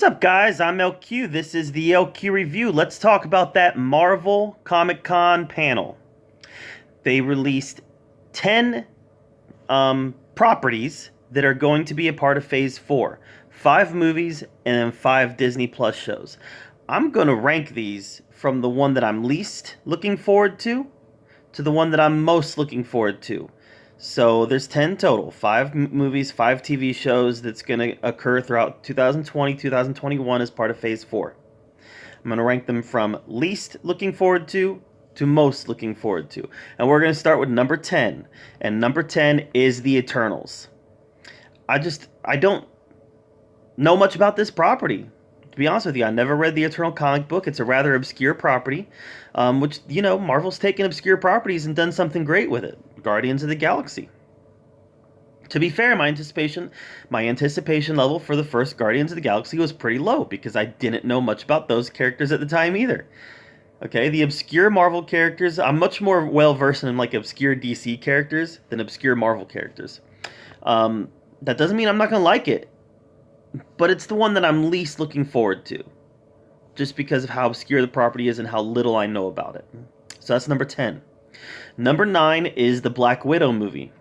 What's up, guys? I'm LQ. This is the LQ Review. Let's talk about that Marvel Comic Con panel. They released 10 properties that are going to be a part of Phase 4. 5 movies and then 5 Disney Plus shows. I'm going to rank these from the one that I'm least looking forward to the one that I'm most looking forward to. So there's 10 total, 5 movies, 5 TV shows that's going to occur throughout 2020, 2021 as part of Phase 4. I'm going to rank them from least looking forward to most looking forward to. And we're going to start with number 10. And number 10 is The Eternals. I don't know much about this property. To be honest with you, I never read the Eternal comic book. It's a rather obscure property, which, Marvel's taken obscure properties and done something great with it. Guardians of the Galaxy. To be fair, my anticipation level for the first Guardians of the Galaxy was pretty low because I didn't know much about those characters at the time either. Okay, the obscure Marvel characters, I'm much more well-versed in obscure DC characters than obscure Marvel characters. That doesn't mean I'm not going to like it, but it's the one that I'm least looking forward to, just because of how obscure the property is and how little I know about it. So that's number 10. Number 9 is the Black Widow movie.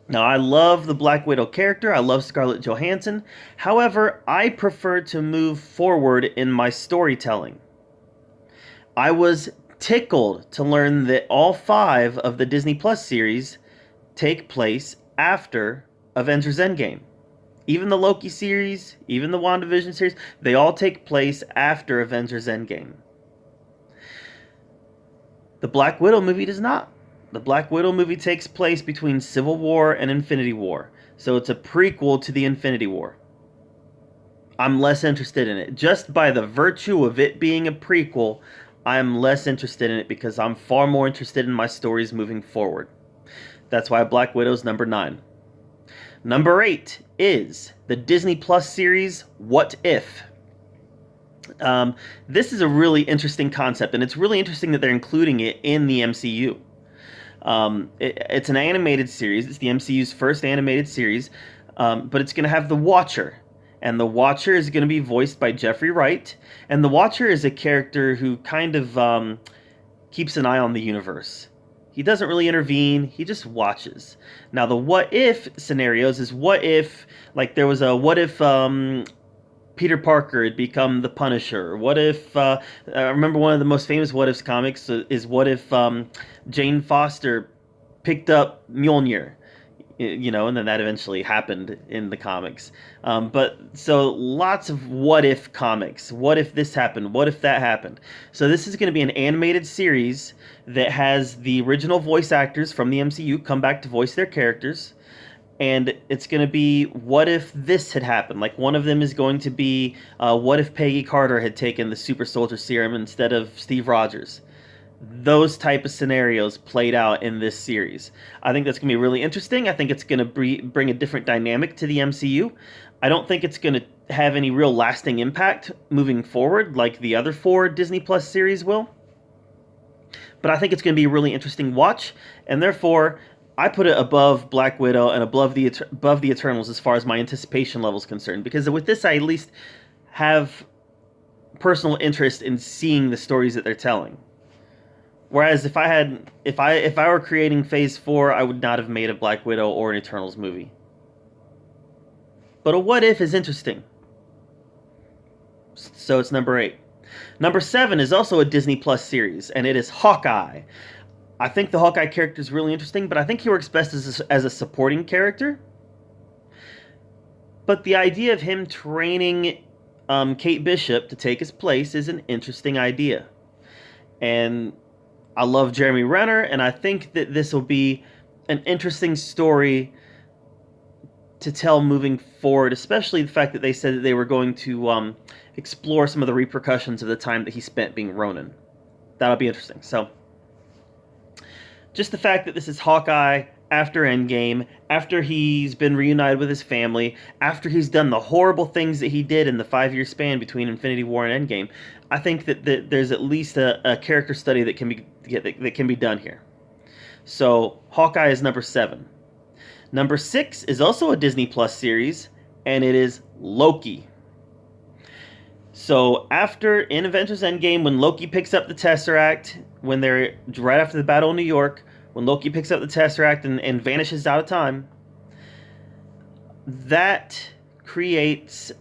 Now, I love the Black Widow character. I love Scarlett Johansson. However, I prefer to move forward in my storytelling. I was tickled to learn that all 5 of the Disney Plus series take place after Avengers Endgame. Even the Loki series, even the Wan Division series, they all take place after Avengers Endgame. The Black Widow movie does not. The Black Widow movie takes place between Civil War and Infinity War. So it's a prequel to the Infinity War. I'm less interested in it. Just by the virtue of it being a prequel, I'm less interested in it because I'm far more interested in my stories moving forward. That's why Black Widow's number 9. Number 8 is the Disney Plus series, What If? This is a really interesting concept, and it's really interesting that they're including it in the MCU. It's an animated series. It's the MCU's first animated series, but it's going to have the Watcher. And the Watcher is going to be voiced by Jeffrey Wright. And the Watcher is a character who kind of keeps an eye on the universe. He doesn't really intervene. He just watches. Now, the what if scenarios is what if, there was a what if Peter Parker had become the Punisher? What if, I remember one of the most famous what ifs comics is what if Jane Foster picked up Mjolnir? And then that eventually happened in the comics. But so lots of what if comics. What if this happened? What if that happened? So this is going to be an animated series that has the original voice actors from the MCU come back to voice their characters. And it's going to be what if this had happened. One of them is going to be what if Peggy Carter had taken the super soldier serum instead of Steve Rogers. Those type of scenarios played out in this series. I think that's going to be really interesting. I think it's going to bring a different dynamic to the MCU. I don't think it's going to have any real lasting impact moving forward like the other 4 Disney Plus series will. But I think it's going to be a really interesting watch, and therefore I put it above Black Widow and above the Eternals as far as my anticipation level is concerned, because with this I at least have personal interest in seeing the stories that they're telling. Whereas if I were creating Phase 4, I would not have made a Black Widow or an Eternals movie. But a what if is interesting. So it's number 8. Number 7 is also a Disney Plus series, and it is Hawkeye. I think the Hawkeye character is really interesting, but I think he works best as a supporting character. But the idea of him training Kate Bishop to take his place is an interesting idea. And I love Jeremy Renner, and I think that this will be an interesting story to tell moving forward, especially the fact that they said that they were going to explore some of the repercussions of the time that he spent being Ronin. That'll be interesting. So, just the fact that this is Hawkeye after Endgame, after he's been reunited with his family, after he's done the horrible things that he did in the 5-year span between Infinity War and Endgame, I think that there's at least a character study that can be done here. So Hawkeye is number 7. Number 6 is also a Disney Plus series, and it is Loki. So after in Avengers Endgame, when Loki picks up the Tesseract, when they're right after the Battle of New York, when Loki picks up the Tesseract and vanishes out of time, that creates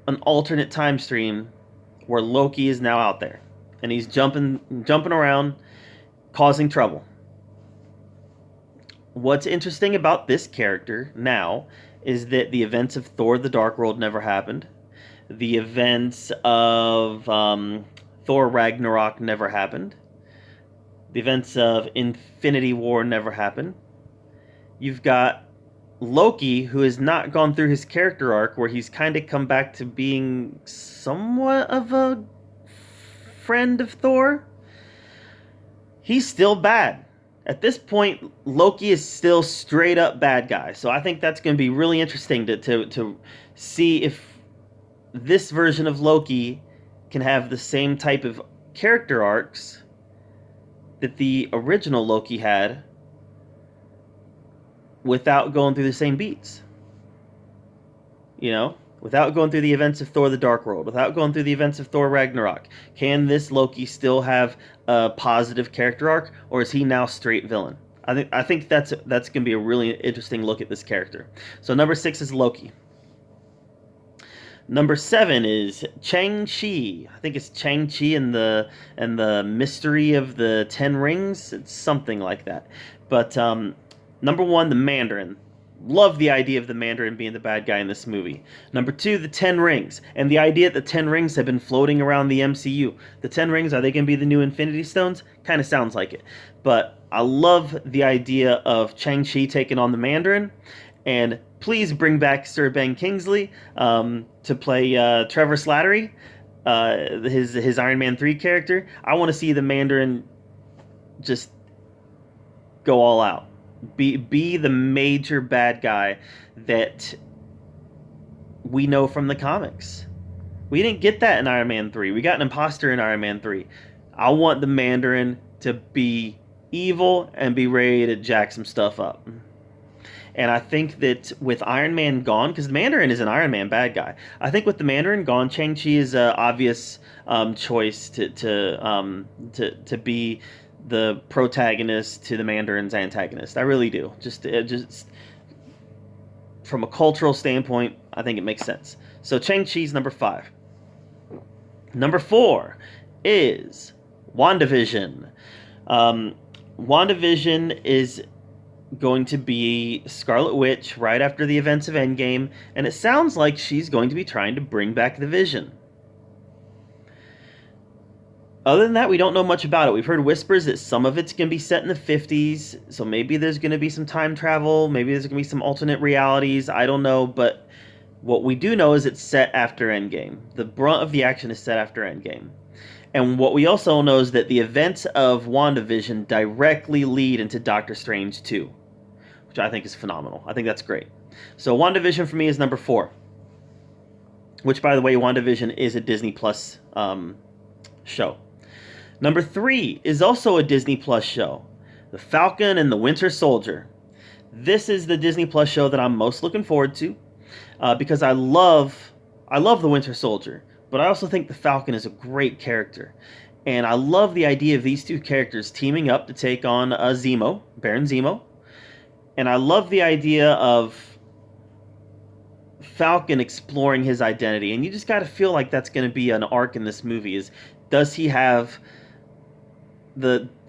an alternate time stream where Loki is now out there and he's jumping around, causing trouble. What's interesting about this character now is that the events of Thor: The Dark World never happened. The events of Thor Ragnarok never happened. The events of Infinity War never happened. You've got Loki, who has not gone through his character arc where he's kind of come back to being somewhat of a friend of Thor. He's still bad. At this point, Loki is still straight up bad guy. So I think that's going to be really interesting to see if this version of Loki can have the same type of character arcs that the original Loki had without going through the same beats. You know? Without going through the events of Thor: The Dark World, without going through the events of Thor Ragnarok. Can this Loki still have a positive character arc, or is he now straight villain? I think that's going to be a really interesting look at this character. So number 6 is Loki. Number 7 is Shang-Chi. I think it's Shang-Chi and the Mystery of the Ten Rings. It's something like that. But number 1, the Mandarin. Love the idea of the Mandarin being the bad guy in this movie. Number 2, the Ten Rings. And the idea that the Ten Rings have been floating around the MCU. The Ten Rings, are they going to be the new Infinity Stones? Kind of sounds like it. But I love the idea of Shang-Chi taking on the Mandarin. And please bring back Sir Ben Kingsley to play Trevor Slattery, his Iron Man 3 character. I want to see the Mandarin just go all out. Be the major bad guy that we know from the comics. We didn't get that in Iron Man 3. We got an imposter in Iron Man 3. I want the Mandarin to be evil and be ready to jack some stuff up. And I think that with Iron Man gone, because the Mandarin is an Iron Man bad guy, I think with the Mandarin gone, Shang-Chi is an obvious choice to be the protagonist to the Mandarin's antagonist. I really do. Just from a cultural standpoint, I think it makes sense. So Shang-Chi's number 5. Number 4 is Wan Division. Wan Division is going to be Scarlet Witch right after the events of Endgame, and it sounds like she's going to be trying to bring back the Vision. Other than that, we don't know much about it. We've heard whispers that some of it's going to be set in the 50s, so maybe there's going to be some time travel, maybe there's going to be some alternate realities, I don't know, but what we do know is it's set after Endgame. The brunt of the action is set after Endgame. And what we also know is that the events of WandaVision directly lead into Doctor Strange 2, which I think is phenomenal. I think that's great. So WandaVision for me is number 4, which, by the way, WandaVision is a Disney Plus show. Number 3 is also a Disney Plus show, The Falcon and the Winter Soldier. This is the Disney Plus show that I'm most looking forward to because I love the Winter Soldier, but I also think the Falcon is a great character. And I love the idea of these two characters teaming up to take on Zemo, Baron Zemo. And I love the idea of Falcon exploring his identity. And you just got to feel like that's going to be an arc in this movie.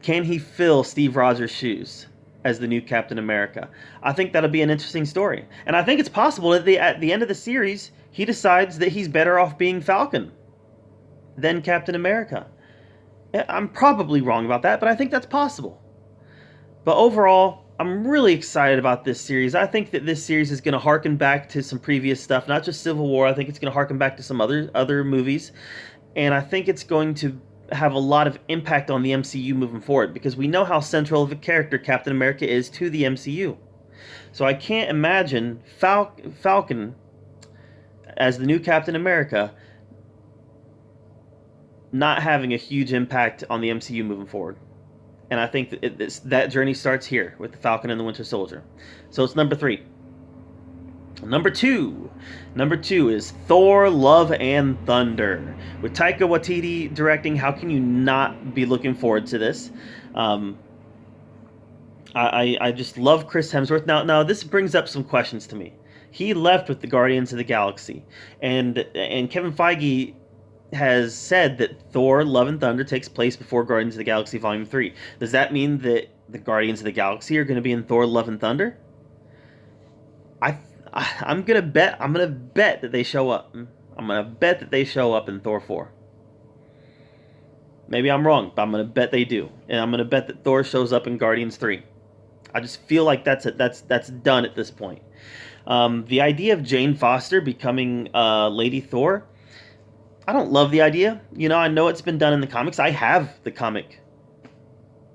Can he fill Steve Rogers' shoes as the new Captain America? I think that'll be an interesting story. And I think it's possible that at the end of the series, he decides that he's better off being Falcon than Captain America. I'm probably wrong about that, but I think that's possible. But overall, I'm really excited about this series. I think that this series is going to harken back to some previous stuff, not just Civil War. I think it's going to harken back to some other movies. And I think it's going to have a lot of impact on the MCU moving forward, because we know how central of a character Captain America is to the MCU. So I can't imagine Falcon as the new Captain America not having a huge impact on the MCU moving forward. And I think that that journey starts here with the Falcon and the Winter Soldier. So it's number 3. Number two. Number two is Thor: Love and Thunder. With Taika Waititi directing, how can you not be looking forward to this? Um, I just love Chris Hemsworth. Now this brings up some questions to me. He left with the Guardians of the Galaxy, and Kevin Feige has said that Thor: Love and Thunder takes place before Guardians of the Galaxy Volume 3. Does that mean that the Guardians of the Galaxy are going to be in Thor: Love and Thunder? I I'm gonna bet that they show up. I'm gonna bet that they show up in Thor 4. Maybe I'm wrong, but I'm gonna bet they do, and I'm gonna bet that Thor shows up in Guardians 3. I just feel like that's done at this point. The idea of Jane Foster becoming Lady Thor, I don't love the idea. I know it's been done in the comics. I have the comic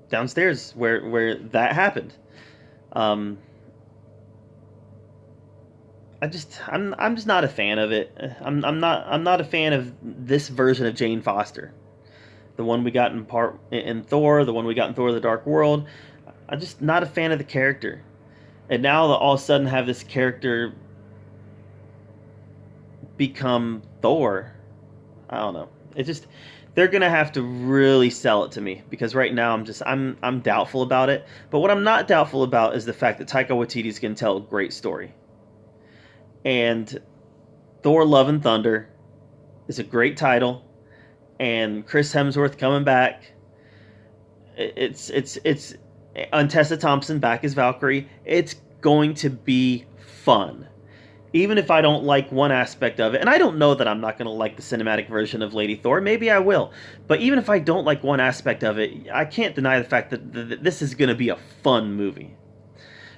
downstairs where that happened. I'm just not a fan of it. I'm not a fan of this version of Jane Foster. The one we got in Thor, the one we got in Thor: The Dark World. I'm just not a fan of the character. And now all of a sudden have this character become Thor. I don't know. They're gonna have to really sell it to me, because right now I'm doubtful about it. But what I'm not doubtful about is the fact that Taika Waititi's gonna tell a great story. And Thor: Love and Thunder is a great title, and Chris Hemsworth coming back. It's and Tessa Thompson back as Valkyrie. It's going to be fun, even if I don't like one aspect of it. And I don't know that I'm not going to like the cinematic version of Lady Thor. Maybe I will. But even if I don't like one aspect of it, I can't deny the fact that this is going to be a fun movie.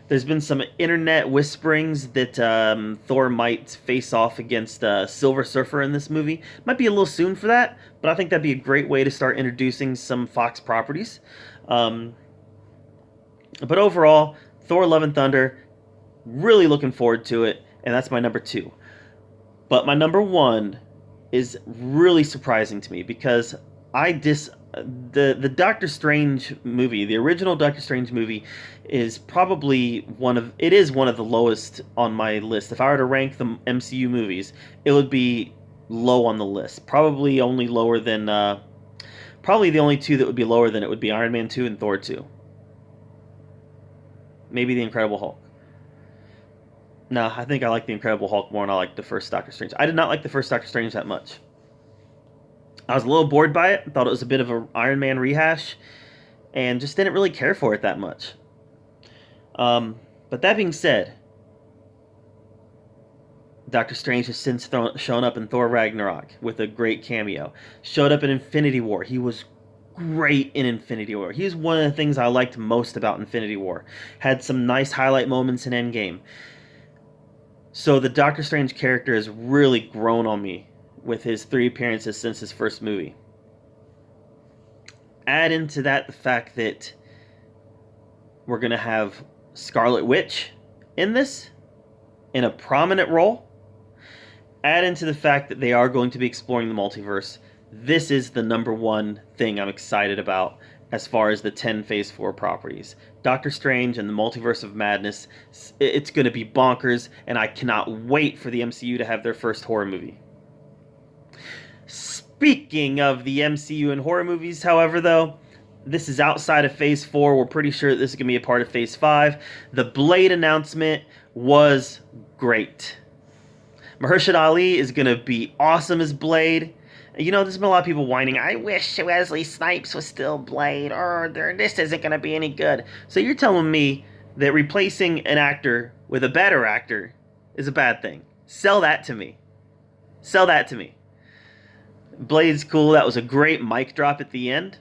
There's been some internet whisperings that Thor might face off against Silver Surfer in this movie. Might be a little soon for that, but I think that'd be a great way to start introducing some Fox properties. But overall, Thor: Love and Thunder, really looking forward to it, and that's my number two. But my number one is really surprising to me, because the Doctor Strange movie, the original Doctor Strange movie, is probably one of the lowest on my list. If I were to rank the MCU movies, it would be low on the list. Probably only lower than probably the only two that would be lower than it would be Iron Man 2 and Thor 2. Maybe the Incredible Hulk. No, I think I like the Incredible Hulk more than I like the first Doctor Strange. I did not like the first Doctor Strange that much. I was a little bored by it. Thought it was a bit of an Iron Man rehash, and just didn't really care for it that much. But that being said, Doctor Strange has since shown up in Thor Ragnarok with a great cameo. Showed up in Infinity War. He was great in Infinity War. He was one of the things I liked most about Infinity War. Had some nice highlight moments in Endgame. So the Doctor Strange character has really grown on me with his 3 appearances since his first movie. Add into that the fact that we're going to have Scarlet Witch in this, in a prominent role. Add into the fact that they are going to be exploring the multiverse. This is the number one thing I'm excited about as far as the 10 Phase 4 properties. Doctor Strange and the Multiverse of Madness. It's going to be bonkers, and I cannot wait for the MCU to have their first horror movie. Speaking of the MCU and horror movies, however, though, this is outside of Phase 4. We're pretty sure that this is going to be a part of Phase 5. The Blade announcement was great. Mahershala Ali is going to be awesome as Blade. There's been a lot of people whining, I wish Wesley Snipes was still Blade, or this isn't going to be any good. So you're telling me that replacing an actor with a better actor is a bad thing. Sell that to me. Sell that to me. Blade's cool. That was a great mic drop at the end.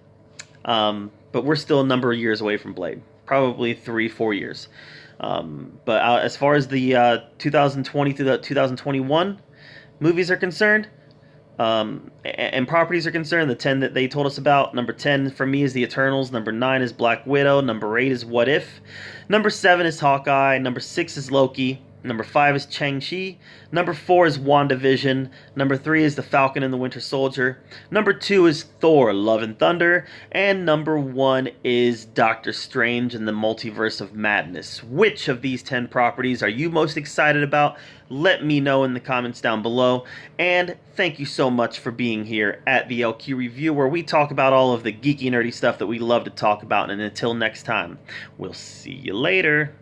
But we're still a number of years away from Blade. Probably 3-4 years. But as far as the 2020 through the 2021 movies are concerned, and properties are concerned, the 10 that they told us about, number 10 for me is The Eternals, number 9 is Black Widow, number 8 is What If, number 7 is Hawkeye, number 6 is Loki, Number 5 is Shang-Chi. Number 4 is Wan Division. Number 3 is The Falcon and the Winter Soldier. Number 2 is Thor, Love and Thunder. And number 1 is Doctor Strange and the Multiverse of Madness. Which of these 10 properties are you most excited about? Let me know in the comments down below. And thank you so much for being here at the LQ Review, where we talk about all of the geeky, nerdy stuff that we love to talk about. And until next time, we'll see you later.